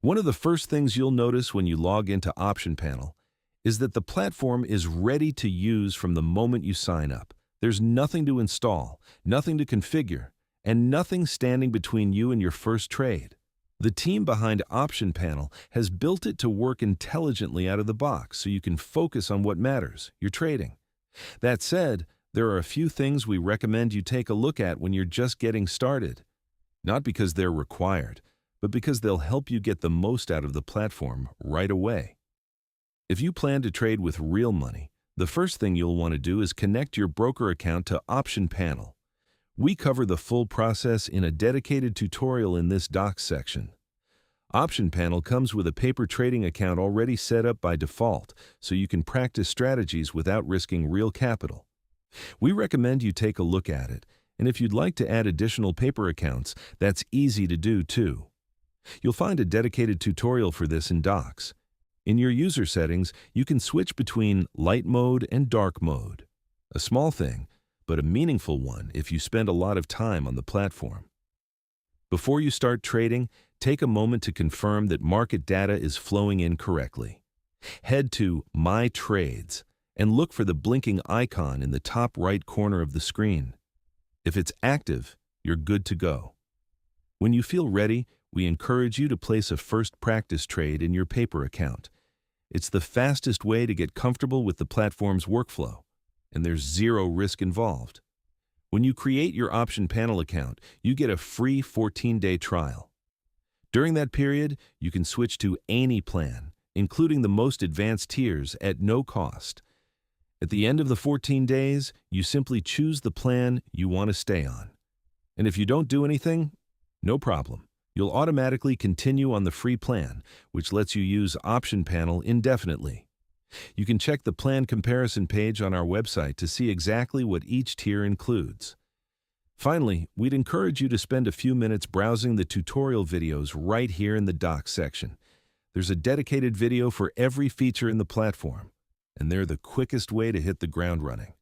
One of the first things you'll notice when you log into Option Panel is that the platform is ready to use from the moment you sign up. There's nothing to install, nothing to configure, and nothing standing between you and your first trade. The team behind Option Panel has built it to work intelligently out of the box so you can focus on what matters, your trading. That said, there are a few things we recommend you take a look at when you're just getting started. Not because they're required, but because they'll help you get the most out of the platform right away. If you plan to trade with real money, the first thing you'll want to do is connect your broker account to Option Panel. We cover the full process in a dedicated tutorial in this docs section. Option Panel comes with a paper trading account already set up by default, so you can practice strategies without risking real capital. We recommend you take a look at it, and if you'd like to add additional paper accounts, that's easy to do too. You'll find a dedicated tutorial for this in Docs. In your user settings, you can switch between light mode and dark mode. A small thing, but a meaningful one if you spend a lot of time on the platform. Before you start trading, take a moment to confirm that market data is flowing in correctly. Head to My Trades and look for the blinking icon in the top right corner of the screen. If it's active, you're good to go. When you feel ready, we encourage you to place a first practice trade in your paper account. It's the fastest way to get comfortable with the platform's workflow, and there's zero risk involved. When you create your Option Panel account, you get a free 14-day trial. During that period, you can switch to any plan, including the most advanced tiers, at no cost. At the end of the 14 days, you simply choose the plan you want to stay on. And if you don't do anything, no problem. You'll automatically continue on the free plan, which lets you use Option Panel indefinitely. You can check the plan comparison page on our website to see exactly what each tier includes. Finally, we'd encourage you to spend a few minutes browsing the tutorial videos right here in the Docs section. There's a dedicated video for every feature in the platform, and they're the quickest way to hit the ground running.